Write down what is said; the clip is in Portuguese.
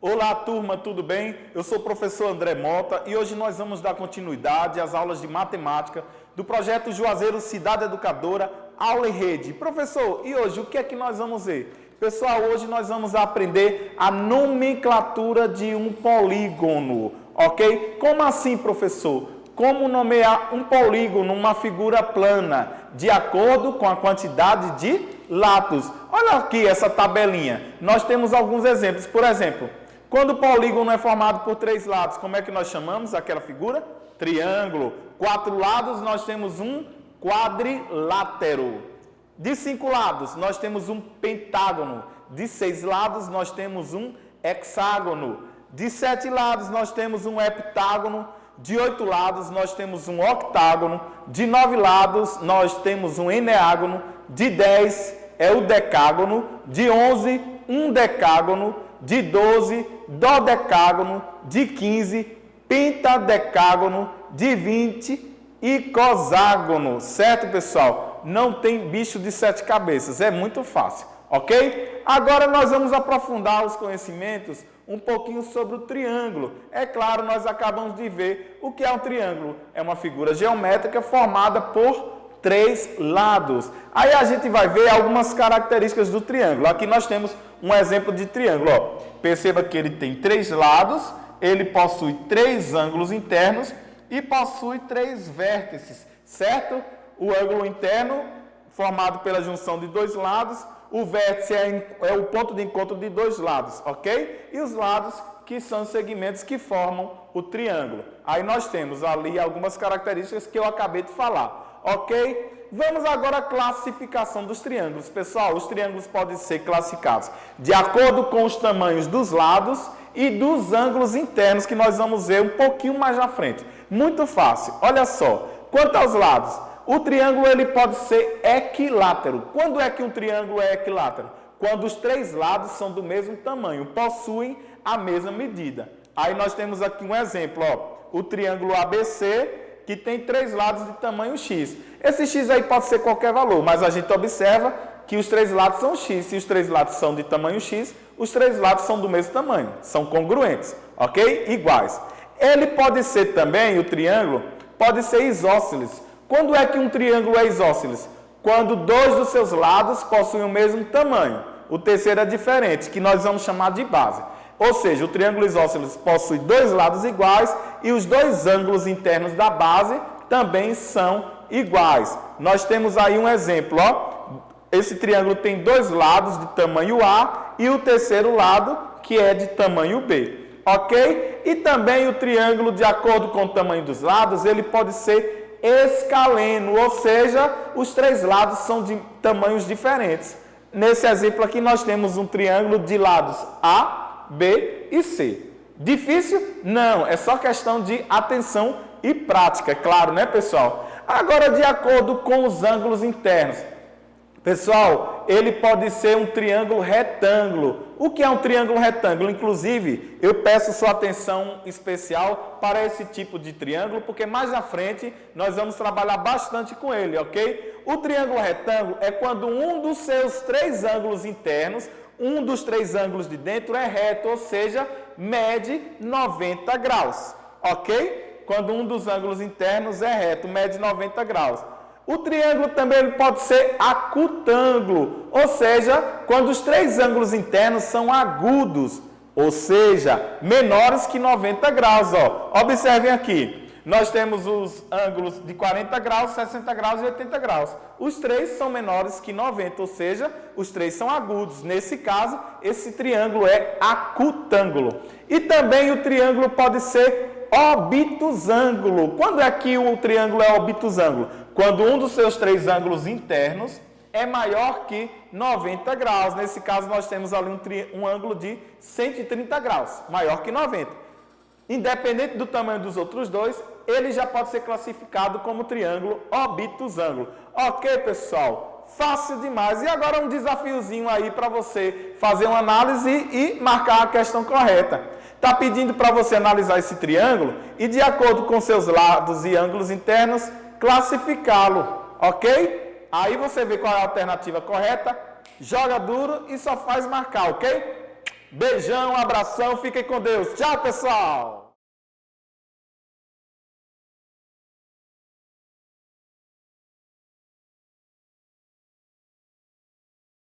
Olá, turma, tudo bem? Eu sou o professor André Mota e hoje nós vamos dar continuidade às aulas de matemática do projeto Juazeiro Cidade Educadora, aula em rede. Professor, e hoje o que é que nós vamos ver? Pessoal, hoje nós vamos aprender a nomenclatura de um polígono, ok? Como assim, professor? Como nomear um polígono, uma figura plana, de acordo com a quantidade de lados. Olha aqui essa tabelinha. Nós temos alguns exemplos. Por exemplo, quando o polígono é formado por 3 lados, como é que nós chamamos aquela figura? Triângulo. 4 lados, nós temos um quadrilátero. De 5 lados, nós temos um pentágono. De 6 lados, nós temos um hexágono. De 7 lados, nós temos um heptágono. De 8 lados, nós temos um octágono. De 9 lados, nós temos um eneágono. De 10 é o decágono. De 11, um decágono. De 12, dodecágono. De 15, pentadecágono. De 20, icoságono. Certo, pessoal? Não tem bicho de 7 cabeças. É muito fácil, ok? Agora nós vamos aprofundar os conhecimentos um pouquinho sobre o triângulo. É claro, nós acabamos de ver o que é um triângulo. É uma figura geométrica formada por 3 lados. Aí a gente vai ver algumas características do triângulo. Aqui nós temos um exemplo de triângulo. Ó. Perceba que ele tem 3 lados, ele possui 3 ângulos internos e possui 3 vértices, certo? O ângulo interno, formado pela junção de 2 lados, o vértice é o ponto de encontro de 2 lados, ok? E os lados que são os segmentos que formam o triângulo. Aí nós temos ali algumas características que eu acabei de falar, ok? Vamos agora à classificação dos triângulos. Pessoal, os triângulos podem ser classificados de acordo com os tamanhos dos lados e dos ângulos internos, que nós vamos ver um pouquinho mais na frente. Muito fácil, olha só. Quanto aos lados, o triângulo ele pode ser equilátero. Quando é que um triângulo é equilátero? Quando os 3 lados são do mesmo tamanho, possuem a mesma medida. Aí nós temos aqui um exemplo, ó, o triângulo ABC, que tem 3 lados de tamanho X. Esse X aí pode ser qualquer valor, mas a gente observa que os 3 lados são X. Se os 3 lados são de tamanho X, os 3 lados são do mesmo tamanho, são congruentes, ok? Iguais. Ele pode ser também, o triângulo, pode ser isósceles. Quando é que um triângulo é isósceles? Quando 2 dos seus lados possuem o mesmo tamanho. O terceiro é diferente, que nós vamos chamar de base. Ou seja, o triângulo isósceles possui 2 lados iguais e os 2 ângulos internos da base também são iguais. Nós temos aí um exemplo, ó. Esse triângulo tem 2 lados de tamanho A e o terceiro lado que é de tamanho B. Ok? E também o triângulo, de acordo com o tamanho dos lados, ele pode ser escaleno, ou seja, os 3 lados são de tamanhos diferentes. Nesse exemplo aqui nós temos um triângulo de lados A, B e C. Difícil? Não, é só questão de atenção e prática, é claro, né, pessoal? Agora, de acordo com os ângulos internos. Pessoal, ele pode ser um triângulo retângulo. O que é um triângulo retângulo? Inclusive, eu peço sua atenção especial para esse tipo de triângulo, porque mais à frente nós vamos trabalhar bastante com ele, ok? O triângulo retângulo é quando um dos seus 3 ângulos internos, um dos 3 ângulos de dentro é reto, ou seja, mede 90 graus, ok? Quando um dos ângulos internos é reto, mede 90 graus. O triângulo também pode ser acutângulo, ou seja, quando os 3 ângulos internos são agudos, ou seja, menores que 90 graus. Ó. Observem aqui, nós temos os ângulos de 40 graus, 60 graus e 80 graus. Os 3 são menores que 90, ou seja, os 3 são agudos. Nesse caso, esse triângulo é acutângulo. E também o triângulo pode ser obtusângulo. Quando é que o triângulo é obtusângulo? Quando um dos seus 3 ângulos internos é maior que 90 graus. Nesse caso, nós temos ali um ângulo de 130 graus, maior que 90. Independente do tamanho dos outros 2, ele já pode ser classificado como triângulo obtusângulo. Ok, pessoal? Fácil demais. E agora um desafiozinho aí para você fazer uma análise e marcar a questão correta. Está pedindo para você analisar esse triângulo e, de acordo com seus lados e ângulos internos, classificá-lo, ok? Aí você vê qual é a alternativa correta, joga duro e só faz marcar, ok? Beijão, abração, fiquem com Deus. Tchau, pessoal!